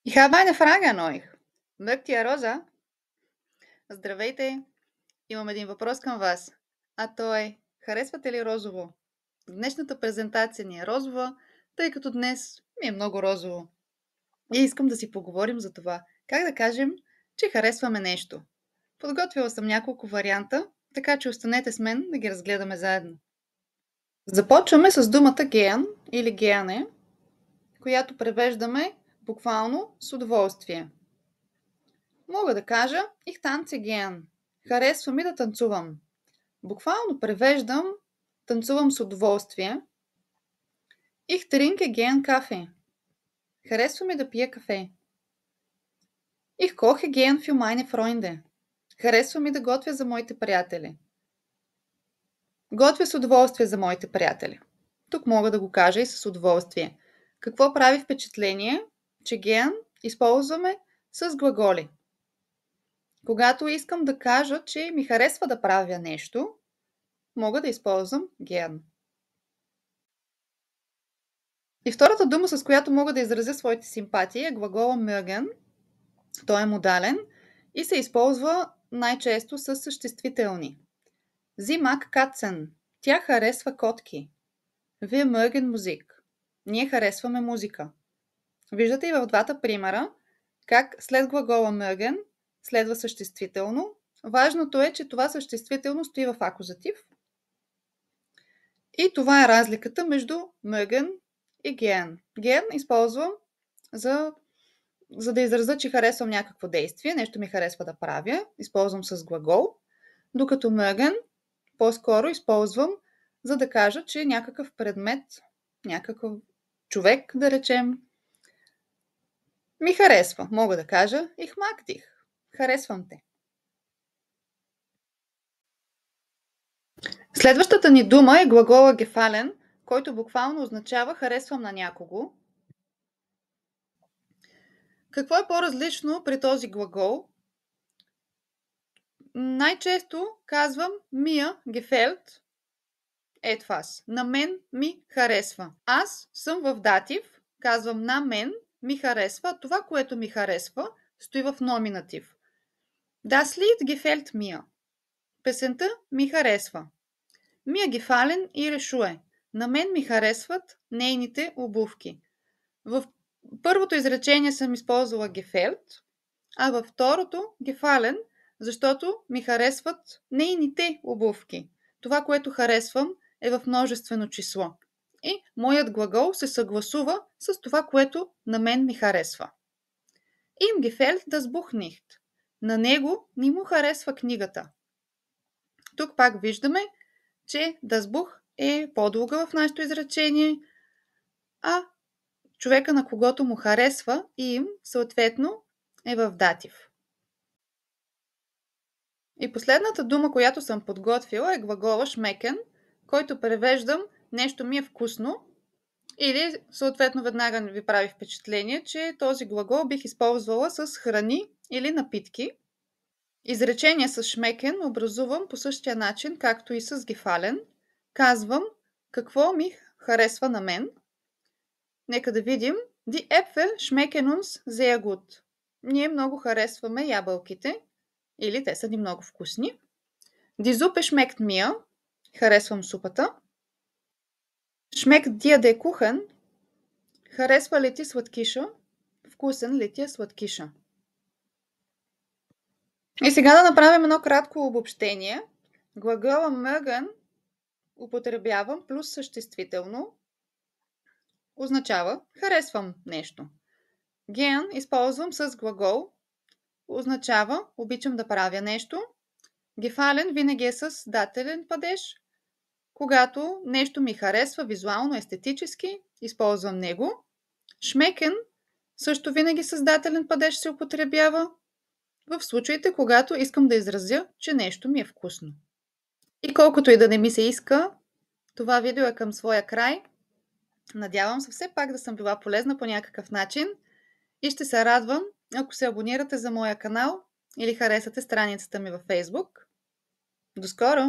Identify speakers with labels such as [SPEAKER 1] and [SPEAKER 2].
[SPEAKER 1] Ich habe eine Frage an euch. Mögt ihr Rosa? Здравейте! Имам един въпрос към вас. А той, харесвате ли розово? Днешната презентация ни е розова, тъй като днес ми е много розово. И искам да си поговорим за това. Как да кажем, че харесваме нещо? Подготвила съм няколко варианта, така че останете с мен да ги разгледаме заедно. Започваме с думата геан или геане, която превеждаме буквално с удоволствие. Мога да кажа ich tanze gern. Харесва ми да танцувам. Буквално превеждам танцувам с удоволствие. Ich trinke gern Kaffee. Харесва ми да пия кафе. Ich koche gern für meine Freunde. Харесва ми да готвя за моите приятели. Готвя с удоволствие за моите приятели. Тук мога да го кажа и с удоволствие. Какво прави впечатление, че gern използваме с глаголи? Когато искам да кажа, че ми харесва да правя нещо, мога да използвам gern. И втората дума, с която мога да изразя своите симпатии, е глагола mögen. Той е модален и се използва най-често с съществителни. Sie mag Katzen. Тя харесва котки. Wir mögen Musik. Ние харесваме музика. Виждате и в двата примера как след глагола mögen следва съществително. Важното е, че това съществително стои в акузатив. И това е разликата между mögen и gern. Gern използвам за да изразя, че харесвам някакво действие, нещо ми харесва да правя, използвам с глагол, докато mögen по-скоро използвам, за да кажа, че някакъв предмет, някакъв човек, да речем, ми харесва. Мога да кажа ich mag dich. Харесвам те. Следващата ни дума е глагола gefallen, който буквално означава харесвам на някого. Какво е по-различно при този глагол? Най-често казвам mir gefällt etwas. На мен ми харесва. Аз съм в датив, казвам на мен ми харесва. Това, което ми харесва, стои в номинатив. Das Lied gefällt mir. Песента ми харесва. Mir gefallen ihre Schuhe. На мен ми харесват нейните обувки. В първото изречение съм използвала gefällt, а във второто gefallen, защото ми харесват нейните обувки. Това, което харесвам, е в множествено число. И моят глагол се съгласува с това, което на мен ми харесва. Ihm gefällt das Buch nicht. На него не му харесва книгата. Тук пак виждаме, че das Buch е по-дълга в нашето изречение, а човека, на когото му харесва, им, съответно, е в датив. И последната дума, която съм подготвила, е глагола schmecken, който превеждам нещо ми е вкусно, или съответно веднага ви прави впечатление, че този глагол бих използвала с храни или напитки. Изречение с schmecken образувам по същия начин, както и с gefallen. Казвам какво ми харесва на мен. Нека да видим. Die Äpfel schmecken uns sehr gut. Ние много харесваме ябълките, или те са ни много вкусни. Die Suppe schmeckt mir. Харесвам супата. Schmeckt dir der Kuchen? Харесва ли ти сладкиша? Вкусен ли ти е сладкиша? И сега да направим едно кратко обобщение. Глагола mögen употребявам плюс съществително. Означава харесвам нещо. Gern използвам с глагол. Означава обичам да правя нещо. Gefallen винаги е с дателен падеж. Когато нещо ми харесва визуално, естетически, използвам него. Schmecken също винаги с дателен падеж се употребява в случаите, когато искам да изразя, че нещо ми е вкусно. И колкото и да не ми се иска, това видео е към своя край. Надявам се все пак да съм била полезна по някакъв начин и ще се радвам, ако се абонирате за моя канал или харесате страницата ми във Facebook. До скоро!